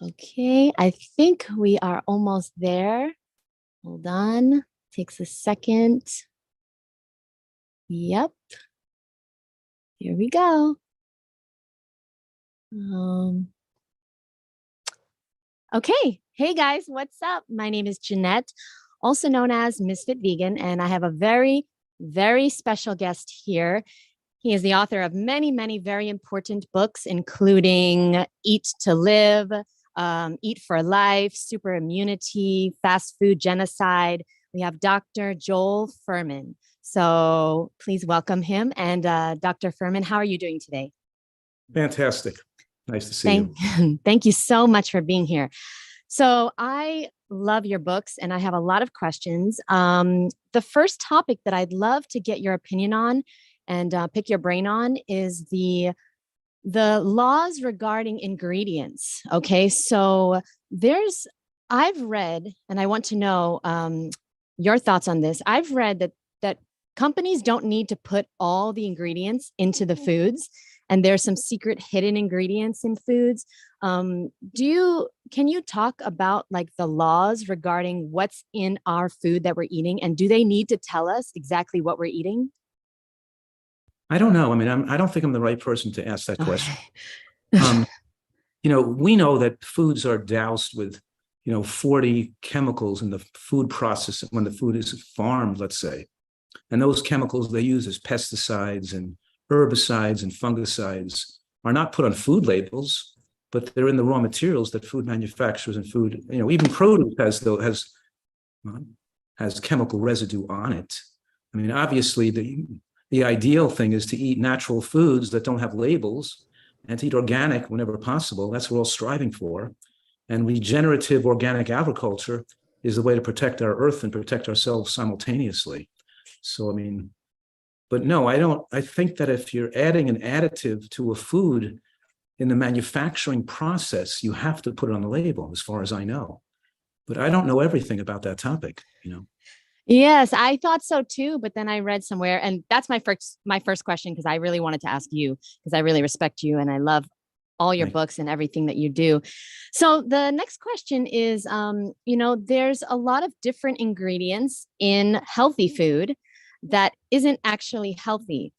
Okay, I think we are almost there. Hold on. Takes a second. Yep, here we go. Um, okay, hey guys, what's up? My name is Jeanette, also known as Ms.FitVegan, and I have a very, very special guest here. He is the author of many, many very important books, including Eat to Live, Eat for Life, Super Immunity, Fast Food Genocide. We have Dr. Joel Furhman. So please welcome him. And Dr. Furhman, how are you doing today? Fantastic. Nice to see you. Thank you so much for being here. So I love your books and I have a lot of questions. The first topic that I'd love to get your opinion on and pick your brain on is the laws regarding ingredients. Okay, so I've read, and I want to know your thoughts on this. I've read that companies don't need to put all the ingredients into the foods, and there's some secret hidden ingredients in foods. Can you talk about like the laws regarding what's in our food that we're eating, and do they need to tell us exactly what we're eating? I don't know. I mean, I don't think I'm the right person to ask that question. Okay. We know that foods are doused with, 40 chemicals in the food process when the food is farmed, let's say. And those chemicals they use as pesticides and herbicides and fungicides are not put on food labels, but they're in the raw materials that food manufacturers and food, even produce has chemical residue on it. I mean, obviously, the ideal thing is to eat natural foods that don't have labels and to eat organic whenever possible. That's what we're all striving for. And regenerative organic agriculture is the way to protect our earth and protect ourselves simultaneously. So, I mean, but no, I don't. I think that if you're adding an additive to a food in the manufacturing process, you have to put it on the label, as far as I know. But I don't know everything about that topic. Yes, I thought so too, but then I read somewhere, and that's my first question because I really wanted to ask you because I really respect you and I love all your Right. books and everything that you do. So the next question is, there's a lot of different ingredients in healthy food that isn't actually healthy.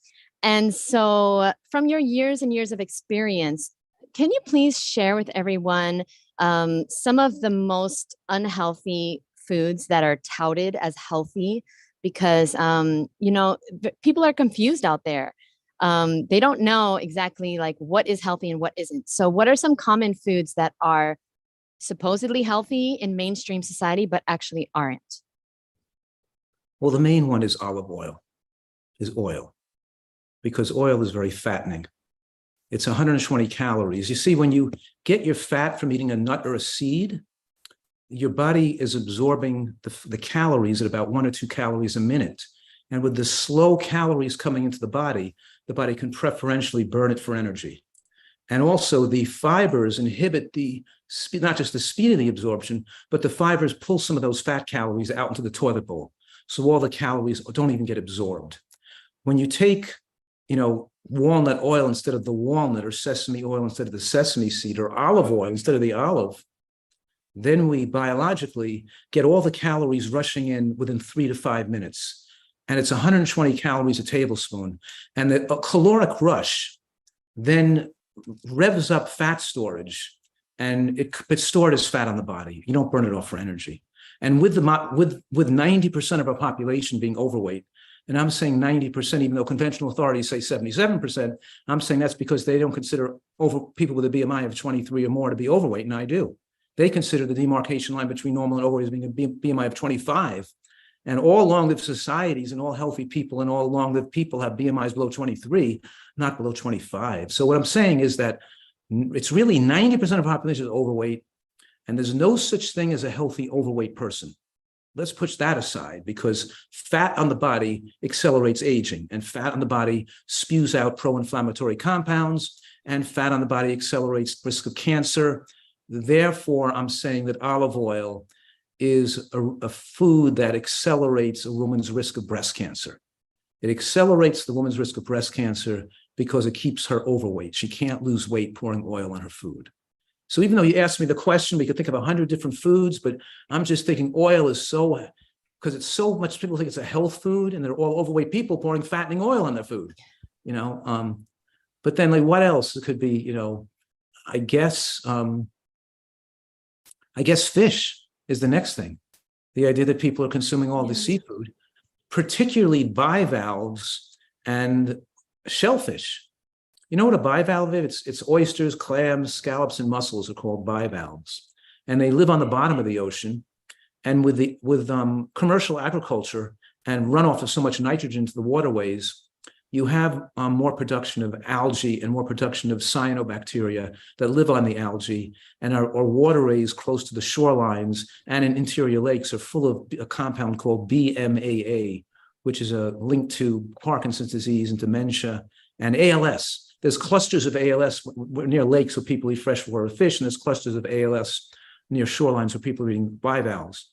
And so from your years and years of experience, can you please share with everyone some of the most unhealthy foods that are touted as healthy? Because, people are confused out there. They don't know exactly like what is healthy and what isn't. So what are some common foods that are supposedly healthy in mainstream society, but actually aren't? Well, the main one is olive oil, is oil, because oil is very fattening. It's 120 calories. You see, when you get your fat from eating a nut or a seed, your body is absorbing the calories at about 1 or 2 calories a minute. And with the slow calories coming into the body can preferentially burn it for energy. And also the fibers inhibit not just the speed of the absorption, but the fibers pull some of those fat calories out into the toilet bowl. So all the calories don't even get absorbed. When you take, walnut oil instead of the walnut, or sesame oil instead of the sesame seed, or olive oil instead of the olive, then we biologically get all the calories rushing in within 3 to 5 minutes. And it's 120 calories a tablespoon. And the caloric rush then revs up fat storage, and it's stored as fat on the body. You don't burn it off for energy. And with 90% of our population being overweight, and I'm saying 90%, even though conventional authorities say 77%, I'm saying that's because they don't consider people with a BMI of 23 or more to be overweight, and I do. They consider the demarcation line between normal and overweight as being a BMI of 25. And all long-lived societies and all healthy people and all long-lived people have BMIs below 23, not below 25. So what I'm saying is that it's really 90% of the population is overweight, and there's no such thing as a healthy overweight person. Let's push that aside, because fat on the body accelerates aging, and fat on the body spews out pro-inflammatory compounds, and fat on the body accelerates risk of cancer. Therefore, I'm saying that olive oil is a food that accelerates a woman's risk of breast cancer. It accelerates the woman's risk of breast cancer because it keeps her overweight. She can't lose weight pouring oil on her food. So even though you asked me the question, we could think of 100 different foods, but I'm just thinking oil is so, because it's so much, people think it's a health food, and they're all overweight people pouring fattening oil in their food, you know. But then, like, what else? It could be, you know, I guess fish is the next thing. The idea that people are consuming all this seafood, particularly bivalves and shellfish. You know what a bivalve is? It's oysters, clams, scallops, and mussels are called bivalves, and they live on the bottom of the ocean. And with commercial agriculture and runoff of so much nitrogen to the waterways, you have more production of algae and more production of cyanobacteria that live on the algae, and our waterways close to the shorelines and in interior lakes are full of a compound called BMAA, which is a link to Parkinson's disease and dementia and ALS. There's clusters of ALS near lakes where people eat freshwater fish, and there's clusters of ALS near shorelines where people are eating bivalves.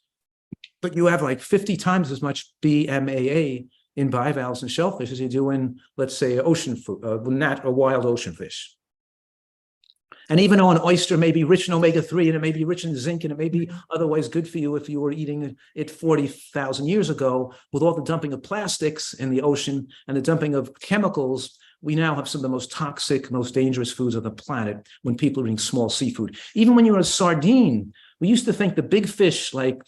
But you have like 50 times as much BMAA in bivalves and shellfish as you do in, let's say, ocean food, a wild ocean fish. And even though an oyster may be rich in omega-3 and it may be rich in zinc and it may be otherwise good for you if you were eating it 40,000 years ago, with all the dumping of plastics in the ocean and the dumping of chemicals, we now have some of the most toxic, most dangerous foods on the planet when people are eating small seafood. Even when you're a sardine, we used to think the big fish like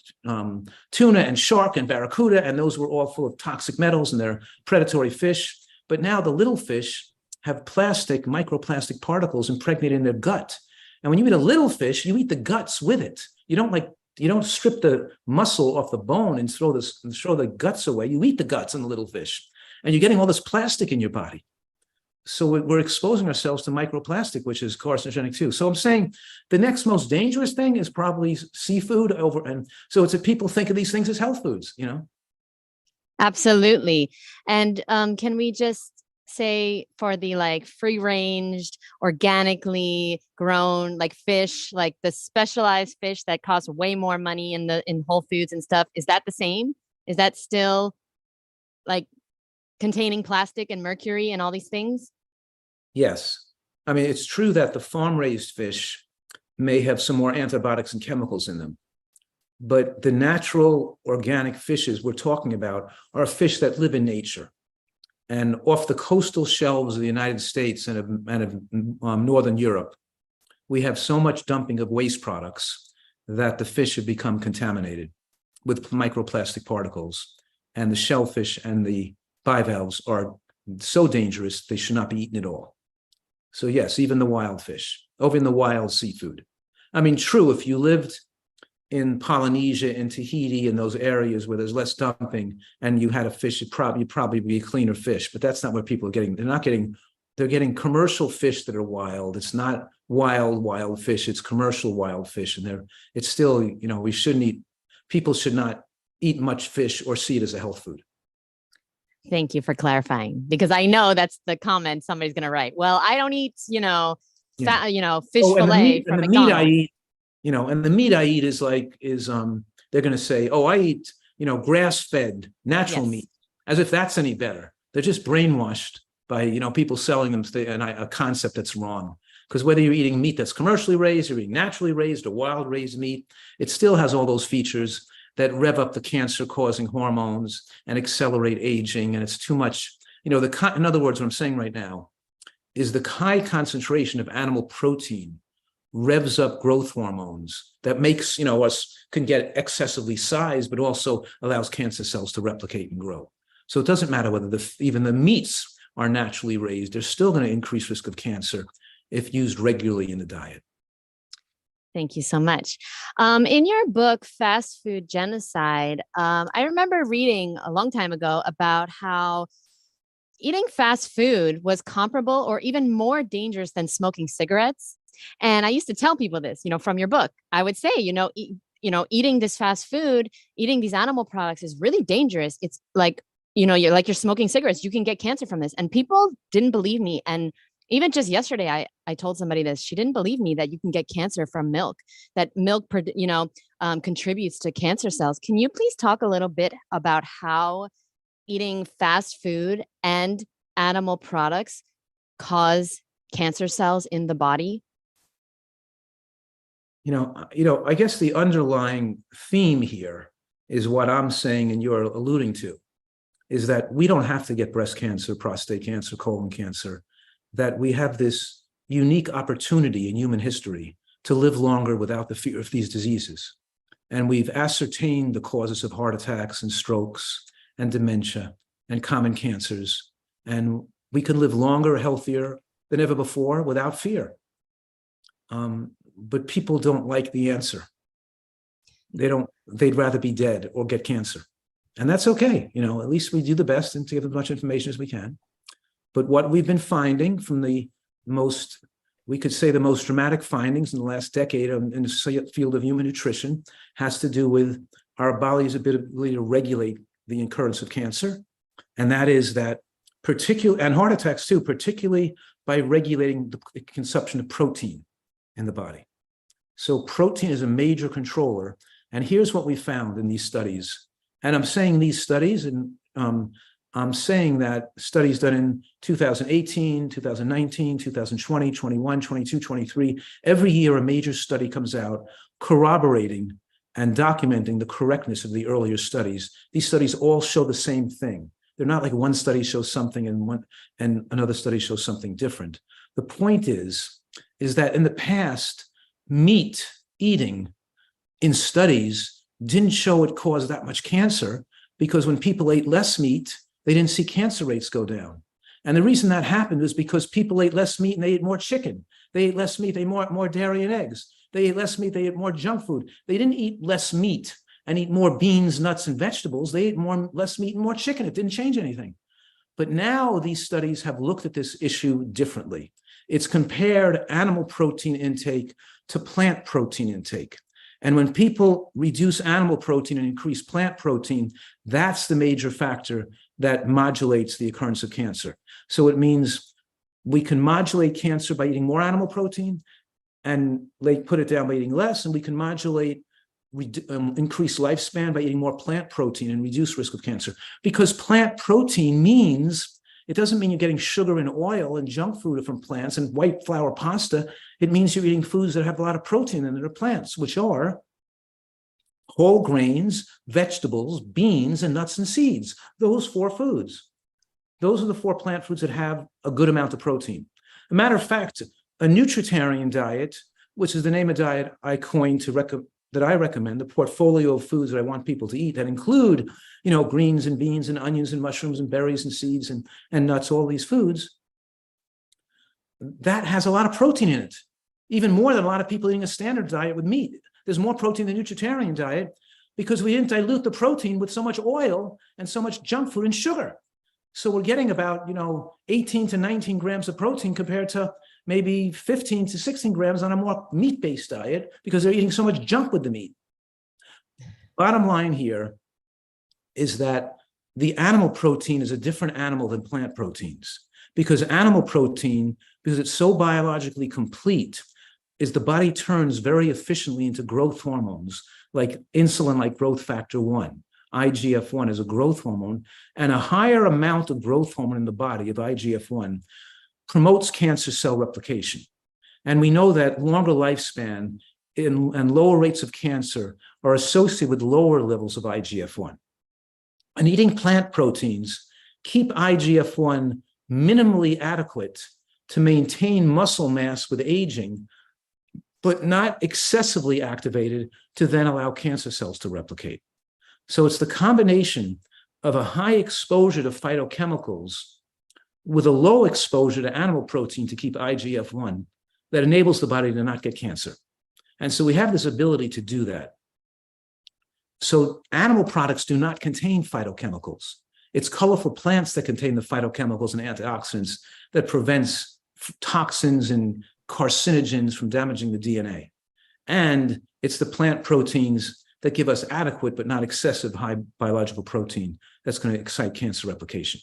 tuna and shark and barracuda, and those were all full of toxic metals and they're predatory fish. But now the little fish have plastic, microplastic particles impregnated in their gut. And when you eat a little fish, you eat the guts with it. You don't strip the muscle off the bone and throw the guts away. You eat the guts in the little fish, and you're getting all this plastic in your body. So we're exposing ourselves to microplastic, which is carcinogenic too. So I'm saying the next most dangerous thing is probably seafood and so it's that people think of these things as health foods, you know? Absolutely. And can we just say for the like free ranged, organically grown like fish, like the specialized fish that costs way more money in Whole Foods and stuff, is that the same? Is that still like containing plastic and mercury and all these things? Yes. I mean, it's true that the farm-raised fish may have some more antibiotics and chemicals in them, but the natural organic fishes we're talking about are fish that live in nature. And off the coastal shelves of the United States and of Northern Europe, we have so much dumping of waste products that the fish have become contaminated with microplastic particles, and the shellfish and the bivalves are so dangerous they should not be eaten at all. So yes, even the wild fish, over in the wild seafood. I mean, true, if you lived in Polynesia and Tahiti and those areas where there's less dumping and you had a fish, you'd probably be a cleaner fish, but that's not what people are getting. They're getting commercial fish that are wild. It's not wild fish, it's commercial wild fish. And it's still, you know, people should not eat much fish or see it as a health food. Thank you for clarifying, because I know that's the comment somebody's going to write. Well, I don't eat, fish fillet from McDonald's. I eat, and the meat I eat is they're going to say, oh, I eat, grass-fed natural meat, as if that's any better. They're just brainwashed by, people selling them a concept that's wrong. Because whether you're eating meat that's commercially raised or eating naturally raised or wild raised meat, it still has all those features that rev up the cancer-causing hormones and accelerate aging, and it's too much. In other words, what I'm saying right now is the high concentration of animal protein revs up growth hormones that makes, us can get excessively sized, but also allows cancer cells to replicate and grow. So it doesn't matter whether even the meats are naturally raised, they're still going to increase risk of cancer if used regularly in the diet. Thank you so much. In your book, Fast Food Genocide, I remember reading a long time ago about how eating fast food was comparable or even more dangerous than smoking cigarettes. And I used to tell people this, from your book. I would say, eating this fast food, eating these animal products is really dangerous. It's like, you're smoking cigarettes. You can get cancer from this. And people didn't believe me. And even just yesterday, I told somebody this. She didn't believe me that you can get cancer from milk, that milk, contributes to cancer cells. Can you please talk a little bit about how eating fast food and animal products cause cancer cells in the body? I guess the underlying theme here is what I'm saying and you're alluding to, is that we don't have to get breast cancer, prostate cancer, colon cancer, that we have this unique opportunity in human history to live longer without the fear of these diseases. And we've ascertained the causes of heart attacks and strokes and dementia and common cancers. And we can live longer, healthier than ever before without fear. But people don't like the answer. They'd rather be dead or get cancer. And that's okay. At least we do the best and to give as much information as we can. But what we've been finding from the most dramatic findings in the last decade in the field of human nutrition has to do with our body's ability to regulate the occurrence of cancer. And that is that and heart attacks too, particularly by regulating the consumption of protein in the body. So protein is a major controller. And here's what we found in these studies. And I'm saying these studies, and I'm saying that studies done in 2018, 2019, 2020, 21, 22, 23, every year a major study comes out corroborating and documenting the correctness of the earlier studies. These studies all show the same thing. They're not like one study shows something and another study shows something different. The point is that in the past, meat eating in studies didn't show it caused that much cancer, because when people ate less meat, they didn't see cancer rates go down. And the reason that happened was because people ate less meat and they ate more chicken. They ate less meat, they ate more dairy and eggs. They ate less meat, they ate more junk food. They didn't eat less meat and eat more beans, nuts, and vegetables. They ate less meat and more chicken. It didn't change anything. But now these studies have looked at this issue differently. It's compared animal protein intake to plant protein intake. And when people reduce animal protein and increase plant protein, that's the major factor that modulates the occurrence of cancer. So it means we can modulate cancer by eating more animal protein and put it down by eating less, and we can modulate increase lifespan by eating more plant protein and reduce risk of cancer. Because plant protein it doesn't mean you're getting sugar and oil and junk food from plants and white flour pasta. It means you're eating foods that have a lot of protein in it, are plants, which are whole grains, vegetables, beans, and nuts and seeds. Those 4 foods. Those are the 4 plant foods that have a good amount of protein. As a matter of fact, a nutritarian diet, which is the name of diet I coined that I recommend, the portfolio of foods that I want people to eat that include, greens and beans and onions and mushrooms and berries and seeds and nuts, all these foods, that has a lot of protein in it, even more than a lot of people eating a standard diet with meat. There's more protein in the nutritarian diet because we didn't dilute the protein with so much oil and so much junk food and sugar. So we're getting about, 18 to 19 grams of protein compared to maybe 15 to 16 grams on a more meat-based diet because they're eating so much junk with the meat. Bottom line here is that the animal protein is a different animal than plant proteins, because animal protein, because it's so biologically complete, is the body turns very efficiently into growth hormones like insulin, like growth factor 1. IGF-1 is a growth hormone, and a higher amount of growth hormone in the body of IGF-1 promotes cancer cell replication. And we know that longer lifespan and lower rates of cancer are associated with lower levels of IGF-1. And eating plant proteins keep IGF-1 minimally adequate to maintain muscle mass with aging, but not excessively activated to then allow cancer cells to replicate. So it's the combination of a high exposure to phytochemicals with a low exposure to animal protein to keep IGF-1 that enables the body to not get cancer. And so we have this ability to do that. So animal products do not contain phytochemicals. It's colorful plants that contain the phytochemicals and antioxidants that prevents toxins and carcinogens from damaging the DNA. And it's the plant proteins that give us adequate but not excessive high biological protein that's going to excite cancer replication.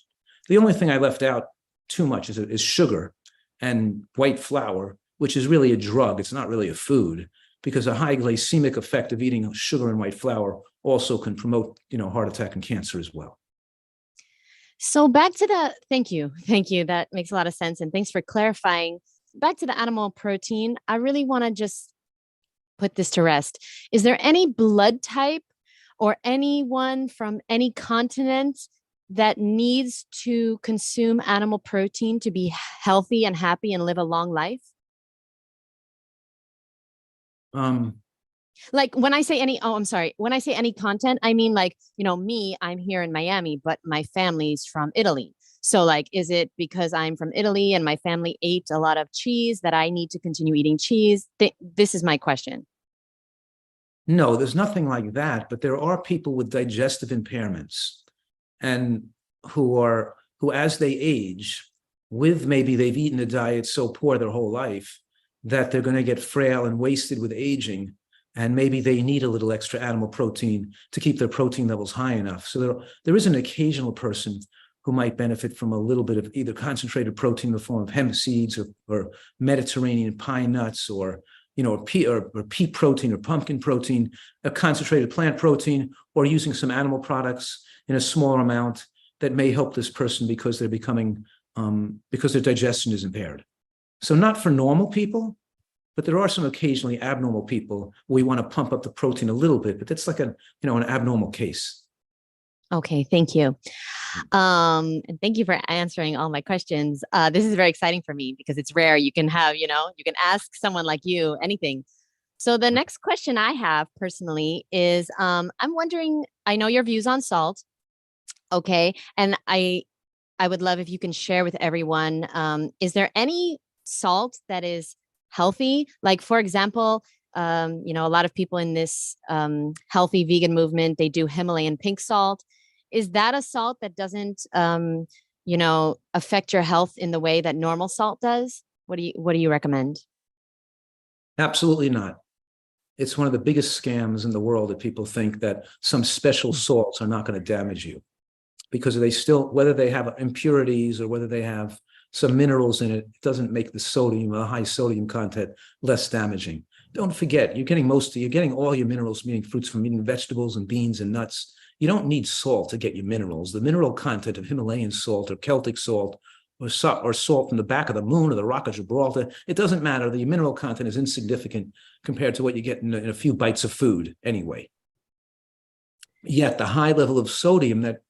The only thing I left out too much is sugar and white flour, which is really a drug. It's not really a food, because a high glycemic effect of eating sugar and white flour also can promote, heart attack and cancer as well. So back to thank you. That makes a lot of sense. And thanks for clarifying. Back to the animal protein, I really want to just put this to rest. Is there any blood type or anyone from any continent that needs to consume animal protein to be healthy and happy and live a long life? Um, Like when I say any, oh, I'm sorry. When I say any content, I mean like, me, I'm here in Miami, but my family's from Italy. So like, is it because I'm from Italy and my family ate a lot of cheese that I need to continue eating cheese? This is my question. no, there's nothing like that, but there are people with digestive impairments and who as they age, with maybe they've eaten a diet so poor their whole life that they're going to get frail and wasted with aging, and maybe they need a little extra animal protein to keep their protein levels high enough. So there is an occasional person who might benefit from a little bit of either concentrated protein in the form of hemp seeds or Mediterranean pine nuts, or or pea protein or pumpkin protein, a concentrated plant protein, or using some animal products in a smaller amount that may help this person because they're becoming because their digestion is impaired. So not for normal people, but there are some occasionally abnormal people where we want to pump up the protein a little bit, but that's like an abnormal case. Okay, thank you. And thank you for answering all my questions. This is very exciting for me because it's rare. You can have, you can ask someone like you anything. So the next question I have personally is, I'm wondering, I know your views on salt. Okay. And I would love if you can share with everyone, is there any salt that is healthy? Like, for example, a lot of people in this healthy vegan movement, they do Himalayan pink salt. Is that a salt that doesn't, affect your health in the way that normal salt does? What do you recommend? Absolutely not. It's one of the biggest scams in the world that people think that some special salts are not going to damage you, because they still, whether they have impurities or whether they have some minerals in it, it doesn't make the sodium, a high sodium content, less damaging. Don't forget, you're getting all your minerals, meaning fruits, from eating vegetables and beans and nuts. You don't need salt to get your minerals. The mineral content of Himalayan salt or Celtic salt or salt from the back of the moon or the Rock of Gibraltar, it doesn't matter. The mineral content is insignificant compared to what you get in a few bites of food anyway. Yet the high level of sodium that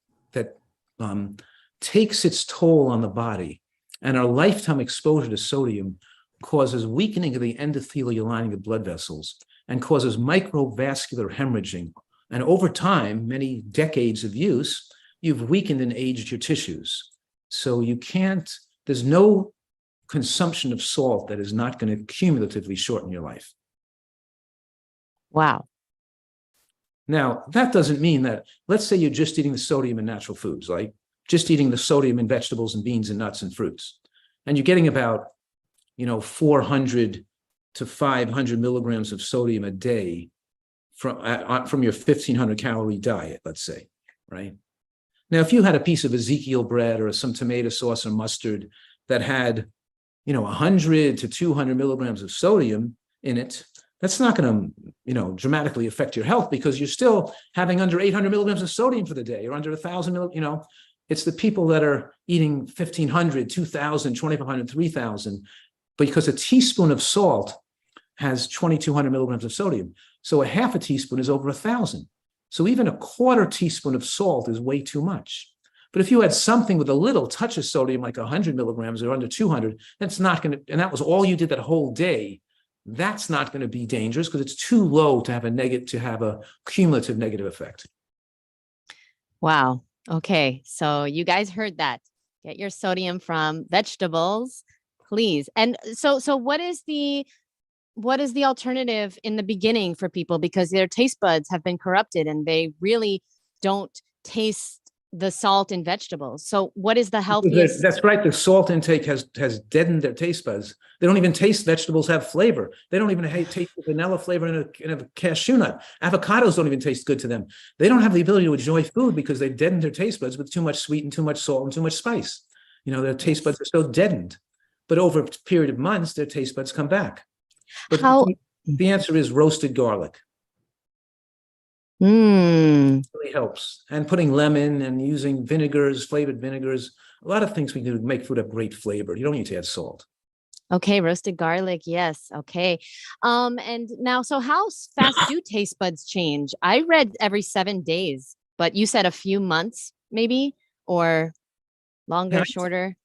takes its toll on the body, and our lifetime exposure to sodium causes weakening of the endothelial lining of blood vessels and causes microvascular hemorrhaging. And over time, many decades of use, you've weakened and aged your tissues. So there's no consumption of salt that is not going to cumulatively shorten your life. Wow. Now, that doesn't mean that, let's say you're just eating the sodium in natural foods, like just eating the sodium in vegetables and beans and nuts and fruits, and you're getting about 400 to 500 milligrams of sodium a day from your 1,500 calorie diet, let's say, right? Now, if you had a piece of Ezekiel bread or some tomato sauce or mustard that had 100 to 200 milligrams of sodium in it, that's not going to dramatically affect your health, because you're still having under 800 milligrams of sodium for the day, or under 1,000 It's the people that are eating 1,500, 2,000, 2,500, 3,000, because a teaspoon of salt has 2,200 milligrams of sodium. So a half a teaspoon is over 1,000. So even a quarter teaspoon of salt is way too much. But if you had something with a little touch of sodium, like 100 milligrams or under 200, that's not going to, and that was all you did that whole day, that's not going to be dangerous, because it's too low to have a cumulative negative effect. Wow. Okay. So you guys heard that. Get your sodium from vegetables, please. And so what is the alternative in the beginning for people, because their taste buds have been corrupted and they really don't taste the salt in vegetables? So what is the healthiest? That's right. The salt intake has deadened their taste buds. They don't even taste vegetables have flavor. They don't even taste the vanilla flavor in a cashew nut. Avocados don't even taste good to them. They don't have the ability to enjoy food because they've deadened their taste buds with too much sweet and too much salt and too much spice. Their taste buds are so deadened. But over a period of months, their taste buds come back. But How? the answer is roasted garlic. Mm, Really helps. And putting lemon and using vinegars, flavored vinegars, a lot of things we do to make food have great flavor. You don't need to add salt. Okay, roasted garlic. Yes. Okay. And now, so how fast do taste buds change? I read every 7 days, but you said a few months, maybe, or Yeah, longer, shorter.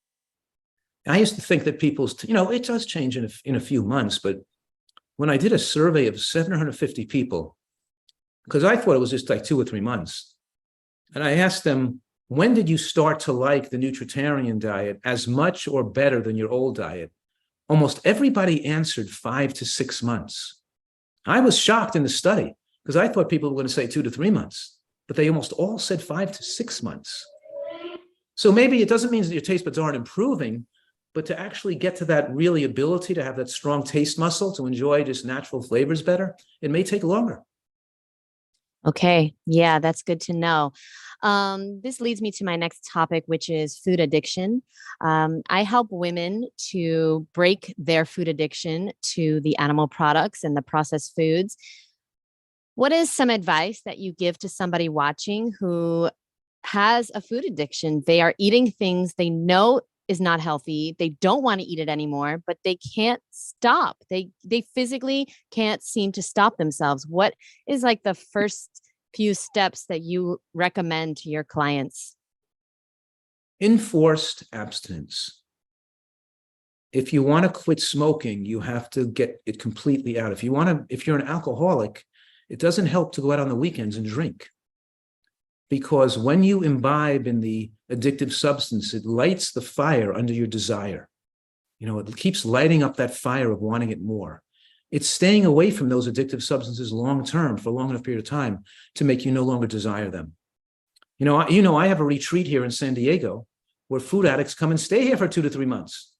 I used to think that it does change in a few months, but when I did a survey of 750 people, because I thought it was just like 2 or 3 months, and I asked them, when did you start to like the nutritarian diet as much or better than your old diet? Almost everybody answered 5 to 6 months. I was shocked in the study because I thought people were going to say 2 to 3 months, but they almost all said 5 to 6 months. So maybe it doesn't mean that your taste buds aren't improving, but to actually get to that really ability to have that strong taste muscle to enjoy just natural flavors better, it may take longer. Okay. Yeah, that's good to know. This leads me to my next topic, which is food addiction. I help women to break their food addiction to the animal products and the processed foods. What is some advice that you give to somebody watching who has a food addiction? They are eating things they know is not healthy. They don't want to eat it anymore, but they can't stop. They physically can't seem to stop themselves. What is like the first few steps that you recommend to your clients? Enforced abstinence. If you want to quit smoking, you have to get it completely out. If you're an alcoholic, it doesn't help to go out on the weekends and drink. Because when you imbibe in the addictive substance, it lights the fire under your desire. It keeps lighting up that fire of wanting it more. It's staying away from those addictive substances long term for a long enough period of time to make you no longer desire them. I have a retreat here in San Diego where food addicts come and stay here for 2 to 3 months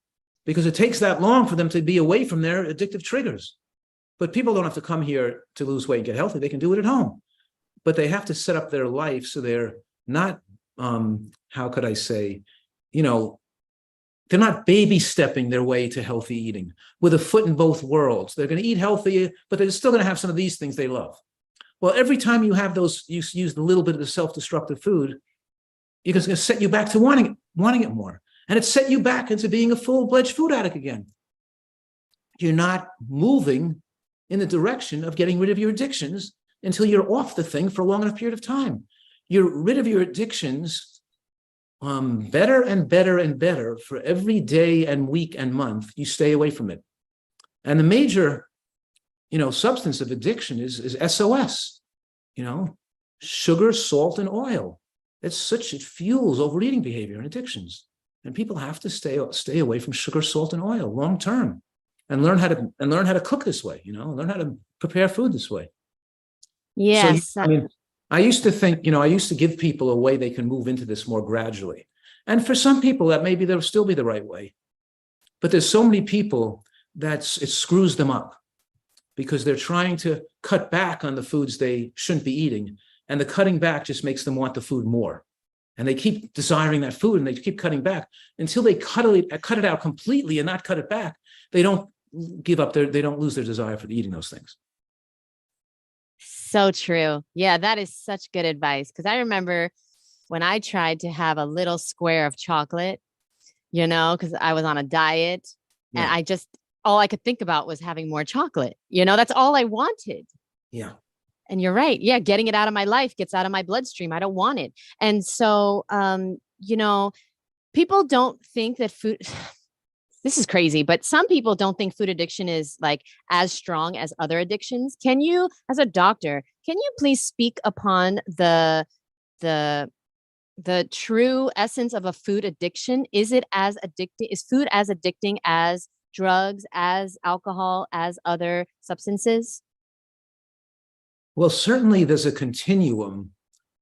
because it takes that long for them to be away from their addictive triggers. But people don't have to come here to lose weight and get healthy. They can do it at home. But they have to set up their life so they're not, how could I say, they're not baby stepping their way to healthy eating with a foot in both worlds. They're going to eat healthy, but they're still going to have some of these things they love. Well, every time you have those, you use a little bit of the self-destructive food, it's going to set you back to wanting it more. And it set you back into being a full-fledged food addict again. You're not moving in the direction of getting rid of your addictions until you're off the thing for a long enough period of time. You're rid of your addictions better and better and better for every day and week and month you stay away from it. And the major, substance of addiction is SOS, sugar, salt, and oil. It fuels overeating behavior and addictions. And people have to stay away from sugar, salt, and oil long term and learn how to cook this way, learn how to prepare food this way. Yes. So, I used to think, I used to give people a way they can move into this more gradually. And for some people, that maybe they'll still be the right way. But there's so many people that it screws them up because they're trying to cut back on the foods they shouldn't be eating. And the cutting back just makes them want the food more. And they keep desiring that food and they keep cutting back until they cut it out completely and not cut it back. They don't they don't lose their desire for eating those things. So true. Yeah, that is such good advice. Because I remember when I tried to have a little square of chocolate, because I was on a diet and Yeah. all I could think about was having more chocolate. That's all I wanted. Yeah. And you're right. Yeah, getting it out of my life gets out of my bloodstream. I don't want it. And so, people don't think that food, this is crazy, but some people don't think food addiction is like as strong as other addictions. Can you, as a doctor, can you please speak upon the true essence of a food addiction? Is it as addicting? Is food as addicting as drugs, as alcohol, as other substances? Well, certainly there's a continuum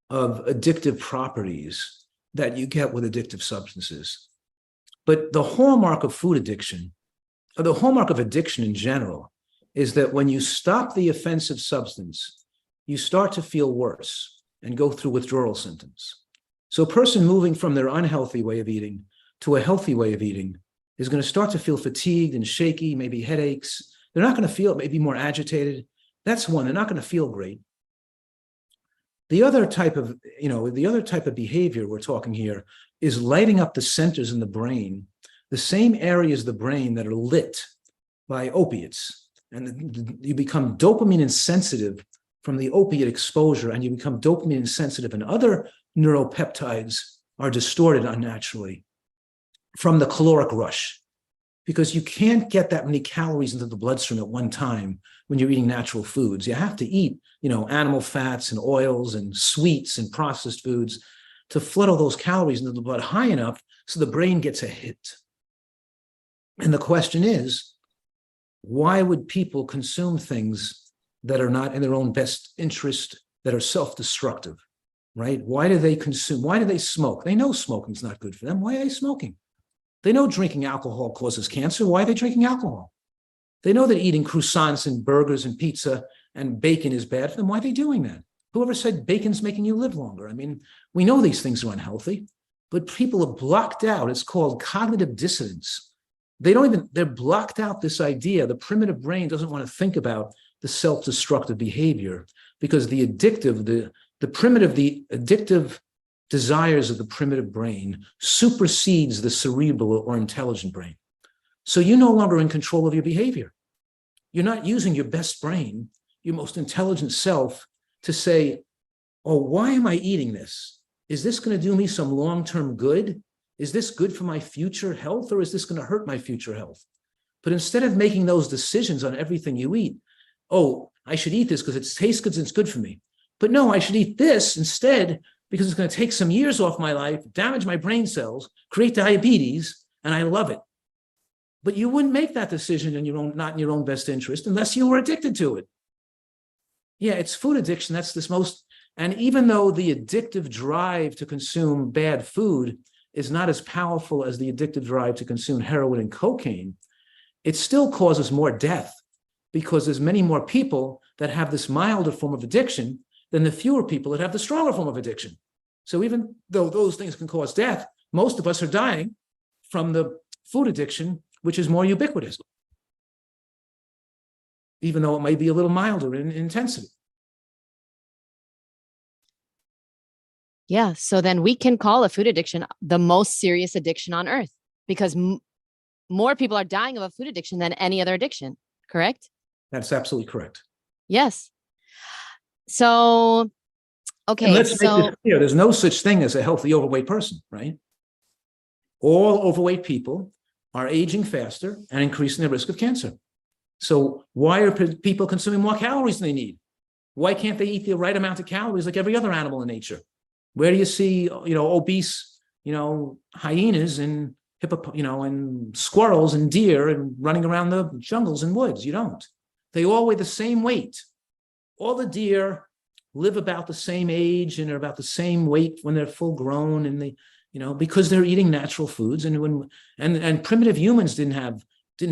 of addictive properties that you get with addictive substances. But the hallmark of food addiction, or the hallmark of addiction in general, is that when you stop the offensive substance, you start to feel worse and go through withdrawal symptoms. So a person moving from their unhealthy way of eating to a healthy way of eating is going to start to feel fatigued and shaky, maybe headaches. They're not going to feel maybe more agitated. That's one. They're not going to feel great. The other type of behavior we're talking here is lighting up the centers in the brain the same areas of the brain that are lit by opiates, and you become dopamine insensitive from the opiate exposure, and you become dopamine insensitive, and other neuropeptides are distorted unnaturally from the caloric rush, because you can't get that many calories into the bloodstream at one time when you're eating natural foods. You have to eat, animal fats and oils and sweets and processed foods to flood all those calories into the blood high enough so the brain gets a hit. And the question is, why would people consume things that are not in their own best interest, that are self-destructive, right? Why do they consume? Why do they smoke? They know smoking is not good for them. Why are they smoking? They know drinking alcohol causes cancer. Why are they drinking alcohol? They know that eating croissants and burgers and pizza and bacon is bad for them. Why are they doing that? Whoever said bacon's making you live longer? I mean, we know these things are unhealthy, but people are blocked out. It's called cognitive dissonance. They're blocked out this idea. The primitive brain doesn't want to think about the self-destructive behavior because the addictive desires of the primitive brain supersedes the cerebral or intelligent brain. So you're no longer in control of your behavior. You're not using your best brain, your most intelligent self, to say, oh, why am I eating this? Is this going to do me some long-term good? Is this good for my future health, or is this going to hurt my future health? But instead of making those decisions on everything you eat, oh, I should eat this because it tastes good and it's good for me. But no, I should eat this instead because it's going to take some years off my life, damage my brain cells, create diabetes, and I love it. But you wouldn't make that decision not in your own best interest unless you were addicted to it. Yeah, it's food addiction. And even though the addictive drive to consume bad food is not as powerful as the addictive drive to consume heroin and cocaine, it still causes more death because there's many more people that have this milder form of addiction than the fewer people that have the stronger form of addiction. So even though those things can cause death, most of us are dying from the food addiction, which is more ubiquitous, even though it may be a little milder in intensity. Yeah. So then we can call a food addiction the most serious addiction on earth because more people are dying of a food addiction than any other addiction. Correct? That's absolutely correct. Yes. So, okay. And let's make this clear. There's no such thing as a healthy overweight person, right? All overweight people are aging faster and increasing their risk of cancer. So why are people consuming more calories than they need? Why can't they eat the right amount of calories like every other animal in nature? Where do you see, obese, hyenas and and squirrels and deer and running around the jungles and woods? You don't. They all weigh the same weight. All the deer live about the same age and are about the same weight when they're full grown, and they, because they're eating natural foods. And primitive humans didn't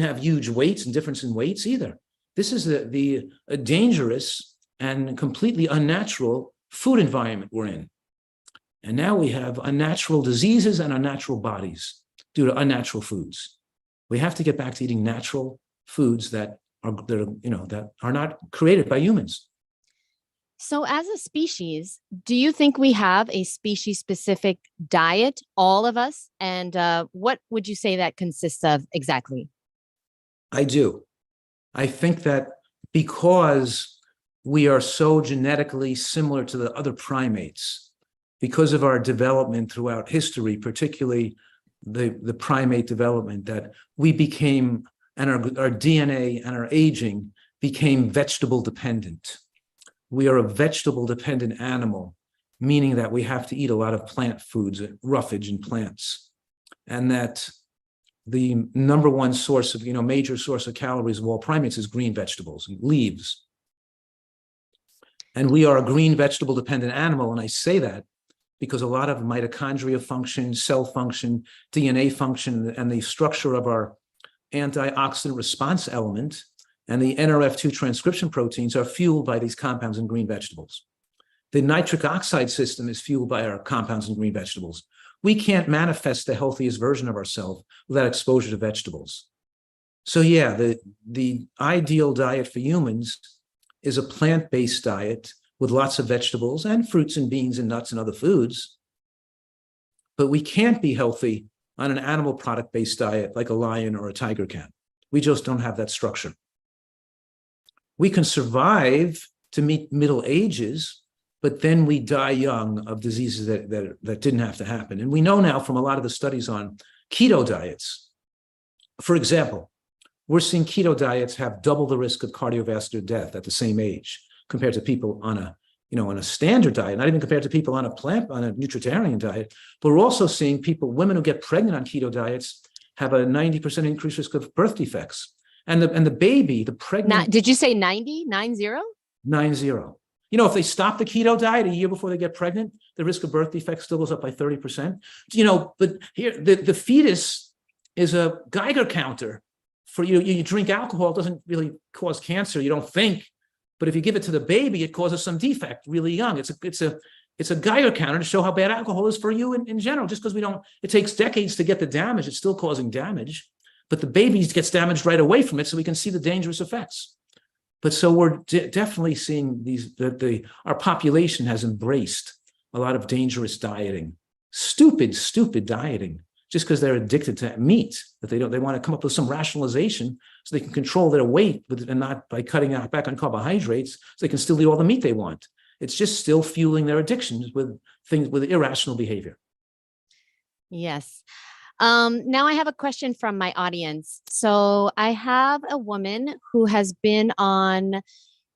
have huge weights and difference in weights either. This is a dangerous and completely unnatural food environment we're in. And now we have unnatural diseases and unnatural bodies due to unnatural foods. We have to get back to eating natural foods that are not created by humans. So as a species, do you think we have a species-specific diet, all of us? And what would you say that consists of exactly? I do. I think that because we are so genetically similar to the other primates, because of our development throughout history, particularly the primate development, that we became, and our DNA and our aging became vegetable dependent. We are a vegetable dependent animal, meaning that we have to eat a lot of plant foods, roughage and plants. And that the number one source of, major source of calories of all primates is green vegetables and leaves. And we are a green vegetable dependent animal. And I say that because a lot of mitochondria function, cell function, DNA function, and the structure of our antioxidant response element and the NRF2 transcription proteins are fueled by these compounds in green vegetables. The nitric oxide system is fueled by our compounds in green vegetables. We can't manifest the healthiest version of ourselves without exposure to vegetables. So yeah, the ideal diet for humans is a plant-based diet with lots of vegetables and fruits and beans and nuts and other foods. But we can't be healthy on an animal product-based diet like a lion or a tiger can. We just don't have that structure. We can survive to meet middle ages, but then we die young of diseases that didn't have to happen. And we know now from a lot of the studies on keto diets, for example, we're seeing keto diets have double the risk of cardiovascular death at the same age compared to people on a standard diet, not even compared to people on a nutritarian diet. But we're also seeing women who get pregnant on keto diets have a 90% increased risk of birth defects. And the baby, the pregnant. Did you say 90? 90? 90. If they stop the keto diet a year before they get pregnant, the risk of birth defects still goes up by 30%. But here, the fetus is a Geiger counter for you. You drink alcohol, it doesn't really cause cancer, you don't think. But if you give it to the baby, it causes some defect really young. It's a Geiger counter to show how bad alcohol is for you in general. Just because it takes decades to get the damage, it's still causing damage. But the baby gets damaged right away from it, so we can see the dangerous effects. But so we're definitely seeing our population has embraced a lot of dangerous dieting, stupid dieting, just because they're addicted to meat, that they want to come up with some rationalization so they can control their weight and not by cutting back on carbohydrates, so they can still eat all the meat they want. It's just still fueling their addictions with irrational behavior. Yes. Now I have a question from my audience. So I have a woman who has been on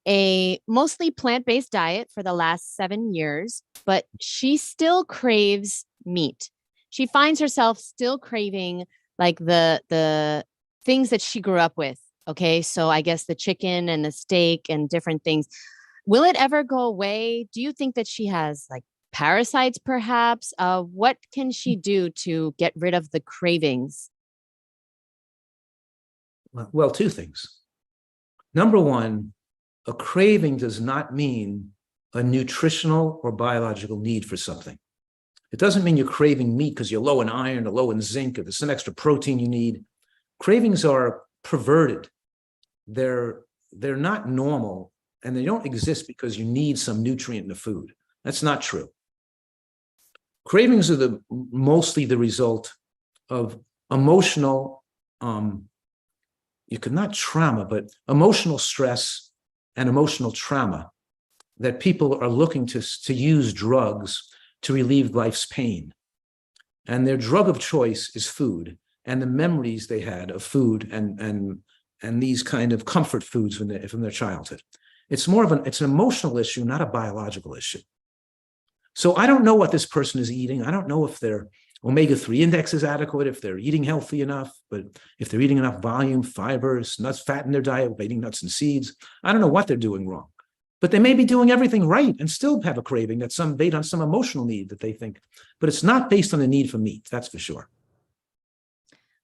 a mostly plant-based diet for the last 7 years, but she still craves meat. She finds herself still craving like the things that she grew up with. Okay. So I guess the chicken and the steak and different things. Will it ever go away? Do you think that she has like parasites perhaps? What can she do to get rid of the cravings? Well, two things. Number one, a craving does not mean a nutritional or biological need for something. It doesn't mean you're craving meat because you're low in iron or low in zinc or there's some extra protein you need. Cravings are perverted. They're not normal, and they don't exist because you need some nutrient in the food. That's not true. Cravings are mostly the result of emotional, you could not trauma, but emotional stress and emotional trauma that people are looking to use drugs to relieve life's pain. And their drug of choice is food and the memories they had of food and these kind of comfort foods from their childhood. It's an emotional issue, not a biological issue. So I don't know what this person is eating. I don't know if their omega-3 index is adequate, if they're eating healthy enough, but if they're eating enough volume, fibers, nuts, fat in their diet, by eating nuts and seeds. I don't know what they're doing wrong. But they may be doing everything right and still have a craving that's based on some emotional need that they think. But it's not based on the need for meat, that's for sure.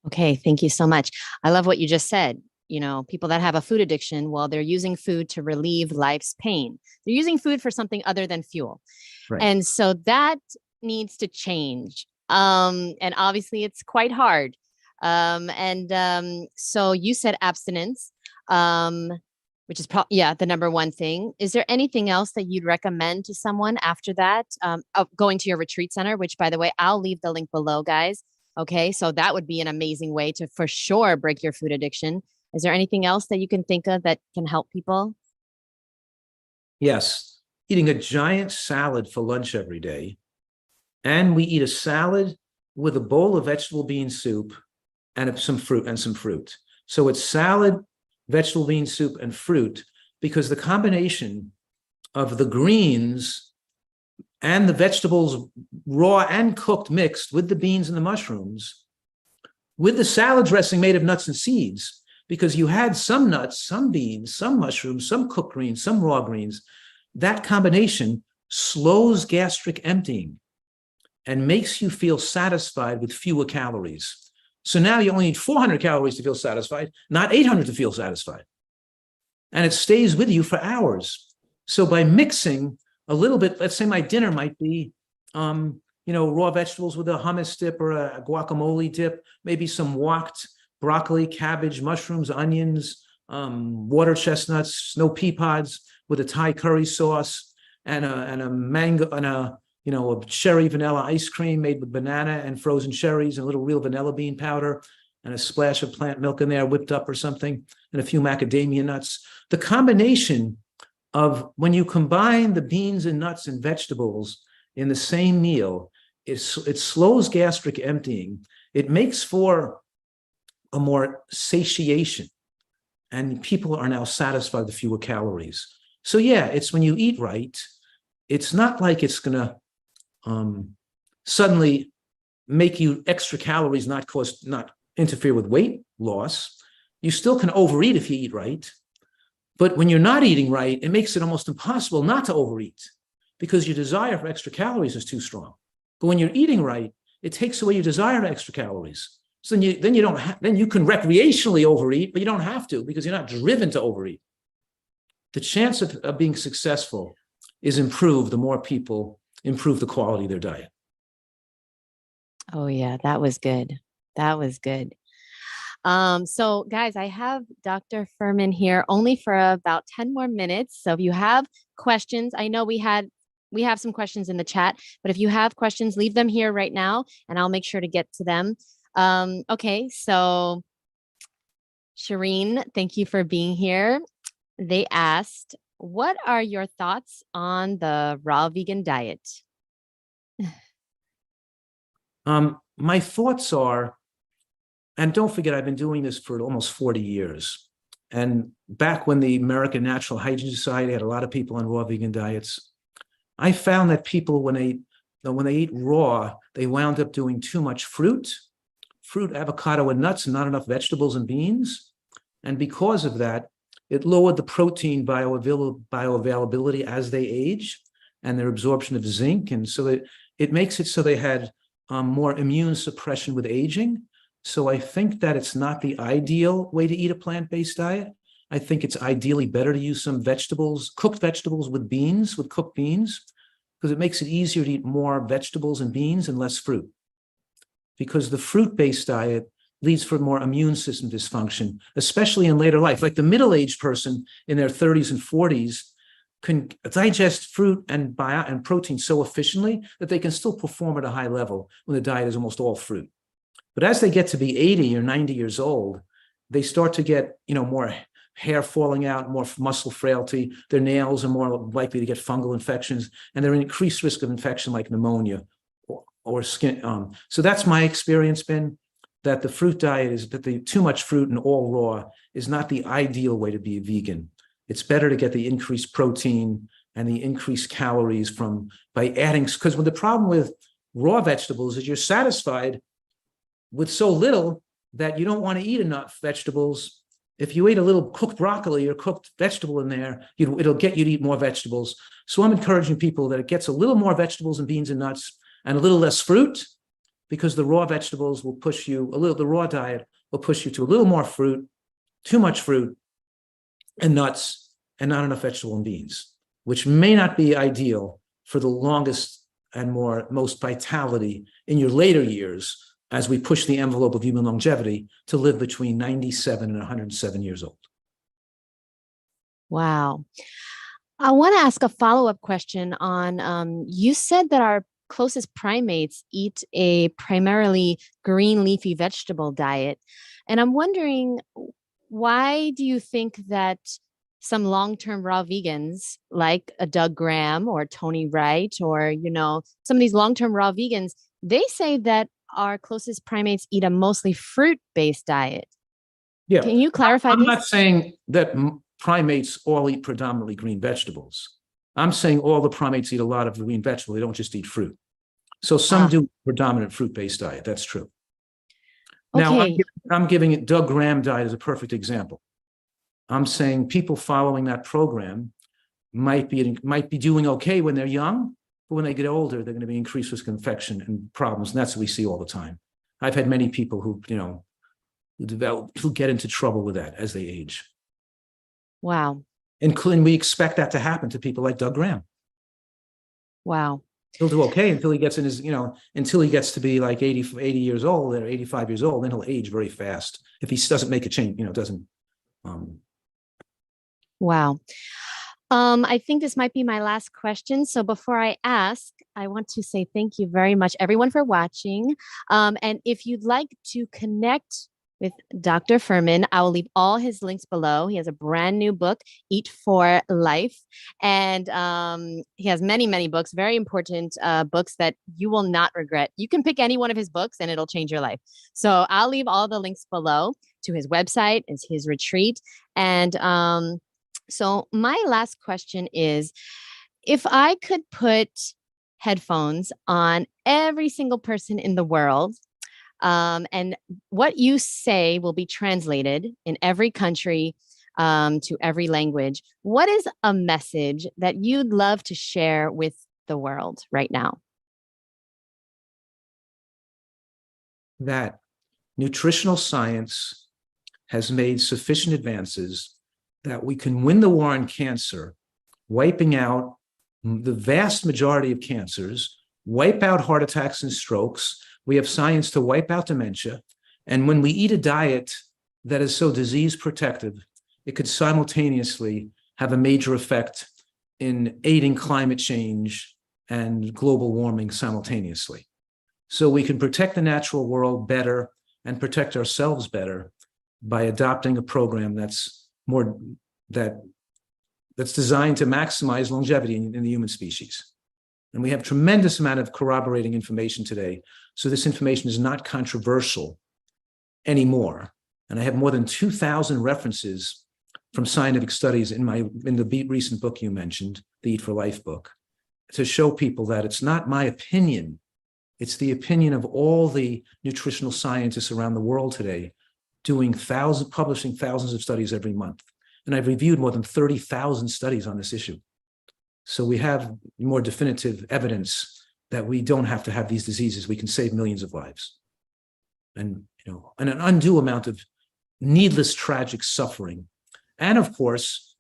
Okay, thank you so much. I love what you just said. People that have a food addiction, well, they're using food to relieve life's pain. They're using food for something other than fuel. Right. And so that needs to change. And obviously it's quite hard. So you said abstinence, which is the number one thing. Is there anything else that you'd recommend to someone after that? Going to your retreat center, which by the way, I'll leave the link below, guys. Okay. So that would be an amazing way to for sure break your food addiction. Is there anything else that you can think of that can help people? Yes. Eating a giant salad for lunch every day. And we eat a salad with a bowl of vegetable bean soup and some fruit. So it's salad, vegetable bean soup, and fruit, because the combination of the greens and the vegetables, raw and cooked, mixed with the beans and the mushrooms, with the salad dressing made of nuts and seeds, because you had some nuts, some beans, some mushrooms, some cooked greens, some raw greens. That combination slows gastric emptying and makes you feel satisfied with fewer calories. So now you only need 400 calories to feel satisfied, not 800 to feel satisfied. And it stays with you for hours. So by mixing a little bit, let's say my dinner might be, raw vegetables with a hummus dip or a guacamole dip, maybe some woked broccoli, cabbage, mushrooms, onions, water chestnuts, snow pea pods with a Thai curry sauce and a mango and a a cherry vanilla ice cream made with banana and frozen cherries and a little real vanilla bean powder and a splash of plant milk in there whipped up or something, and a few macadamia nuts. The combination of when you combine the beans and nuts and vegetables in the same meal, it slows gastric emptying. It makes for a more satiation, and people are now satisfied with fewer calories. So yeah, it's when you eat right, it's not like it's going to suddenly make you extra calories, not interfere with weight loss. You still can overeat if you eat right. But when you're not eating right, it makes it almost impossible not to overeat because your desire for extra calories is too strong. But when you're eating right, it takes away your desire for extra calories. So then you can recreationally overeat, but you don't have to because you're not driven to overeat. The chance of being successful is improved the more people improve the quality of their diet. Oh yeah, that was good. That was good. So guys, I have Dr. Furhman here only for about 10 more minutes. So if you have questions, I know we have some questions in the chat, but if you have questions, leave them here right now and I'll make sure to get to them. Okay, so Shireen, thank you for being here. They asked, what are your thoughts on the raw vegan diet? My thoughts are, and don't forget, I've been doing this for almost 40 years. And back when the American Natural Hygiene Society had a lot of people on raw vegan diets, I found that people, when they eat raw, they wound up doing too much fruit, avocado, and nuts, and not enough vegetables and beans. And because of that, it lowered the protein bioavailability as they age and their absorption of zinc. And so it makes it so they had more immune suppression with aging. So I think that it's not the ideal way to eat a plant-based diet. I think it's ideally better to use some vegetables, cooked vegetables with cooked beans, because it makes it easier to eat more vegetables and beans and less fruit. Because the fruit-based diet leads for more immune system dysfunction, especially in later life. Like the middle-aged person in their 30s and 40s can digest fruit and protein so efficiently that they can still perform at a high level when the diet is almost all fruit. But as they get to be 80 or 90 years old, they start to get, more hair falling out, more muscle frailty. Their nails are more likely to get fungal infections, and they're at increased risk of infection like pneumonia or skin. So that's my experience been, that the fruit diet is that the too much fruit and all raw is not the ideal way to be a vegan. It's better to get the increased protein and the increased calories by adding, because the problem with raw vegetables is you're satisfied with so little that you don't want to eat enough vegetables. If you ate a little cooked broccoli or cooked vegetable in there, it'll get you to eat more vegetables. So I'm encouraging people that it gets a little more vegetables and beans and nuts and a little less fruit, because the raw vegetables will push you the raw diet will push you to a little more fruit, too much fruit and nuts, and not enough vegetable and beans, which may not be ideal for the longest and most vitality in your later years, as we push the envelope of human longevity to live between 97 and 107 years old. Wow. I want to ask a follow-up question on, you said that our closest primates eat a primarily green leafy vegetable diet. And I'm wondering, why do you think that some long-term raw vegans like a Doug Graham or Tony Wright or, some of these long-term raw vegans, they say that our closest primates eat a mostly fruit-based diet. Yeah. Can you clarify this? I'm not saying that primates all eat predominantly green vegetables. I'm saying all the primates eat a lot of green vegetables. They don't just eat fruit. So some do predominant fruit-based diet. That's true. Okay. Now, I'm giving it Doug Graham diet as a perfect example. I'm saying people following that program might be doing okay when they're young, but when they get older, they're going to be increased risk of infection and problems. And that's what we see all the time. I've had many people who get into trouble with that as they age. Wow. Including, we expect that to happen to people like Doug Graham. Wow. He'll do okay until he gets until he gets to be like 80 years old or 85 years old, then he'll age very fast if he doesn't make a change, doesn't. Wow. I think this might be my last question. So before I ask, I want to say thank you very much, everyone, for watching. And if you'd like to connect with Dr. Furhman, I will leave all his links below. He has a brand new book, Eat for Life. And he has many, many books, very important books that you will not regret. You can pick any one of his books and it'll change your life. So I'll leave all the links below to his website, is his retreat. And so my last question is, if I could put headphones on every single person in the world, and what you say will be translated in every country to every language, what is a message that you'd love to share with the world right now? That nutritional science has made sufficient advances that we can win the war on cancer, wiping out the vast majority of cancers, wipe out heart attacks and strokes. We have science to wipe out dementia. And when we eat a diet that is so disease protective, it could simultaneously have a major effect in aiding climate change and global warming simultaneously. So we can protect the natural world better and protect ourselves better by adopting a program that's designed to maximize longevity in the human species. And we have tremendous amount of corroborating information today. So this information is not controversial anymore. And I have more than 2,000 references from scientific studies in the recent book you mentioned, the Eat for Life book, to show people that it's not my opinion. It's the opinion of all the nutritional scientists around the world today, publishing thousands of studies every month. And I've reviewed more than 30,000 studies on this issue. So we have more definitive evidence that we don't have to have these diseases. We can save millions of lives. And an undue amount of needless tragic suffering. And of course,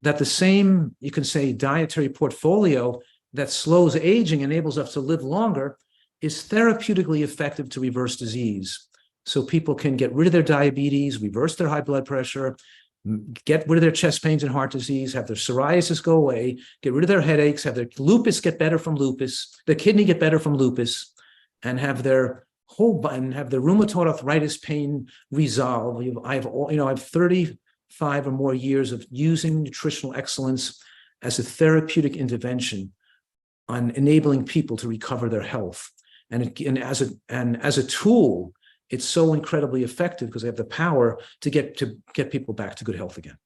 that the same, you can say, dietary portfolio that slows aging, enables us to live longer, is therapeutically effective to reverse disease. So people can get rid of their diabetes, reverse their high blood pressure, get rid of their chest pains and heart disease, have their psoriasis go away, get rid of their headaches, have their lupus get better from lupus, their kidney get better from lupus, and have their rheumatoid arthritis pain resolve. I have 35 or more years of using nutritional excellence as a therapeutic intervention on enabling people to recover their health. And as a tool, it's so incredibly effective because they have the power to get people back to good health again.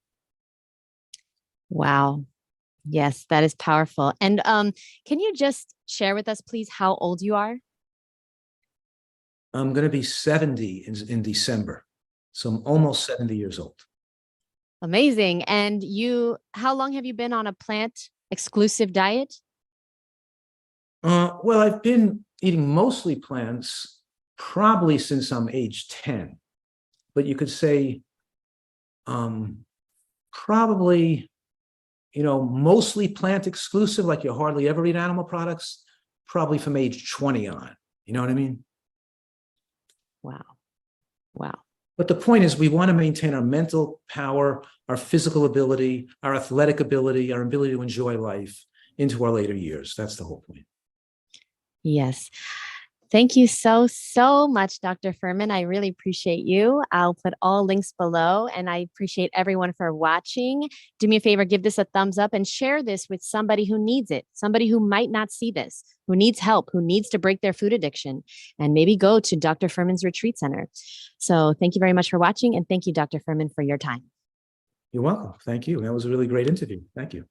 Wow. Yes, that is powerful. And can you just share with us, please, how old you are? I'm going to be 70 in December. So I'm almost 70 years old. Amazing. And how long have you been on a plant exclusive diet? Well, I've been eating mostly plants probably since I'm age 10, but you could say probably, mostly plant exclusive, like you hardly ever eat animal products, probably from age 20 on. You know what I mean? Wow. Wow. But the point is, we want to maintain our mental power, our physical ability, our athletic ability, our ability to enjoy life into our later years. That's the whole point. Yes. Thank you so, so much, Dr. Furhman. I really appreciate you. I'll put all links below, and I appreciate everyone for watching. Do me a favor, give this a thumbs up and share this with somebody who needs it, somebody who might not see this, who needs help, who needs to break their food addiction, and maybe go to Dr. Furhman's Retreat Center. So thank you very much for watching, and thank you, Dr. Furhman, for your time. You're welcome. Thank you. That was a really great interview. Thank you.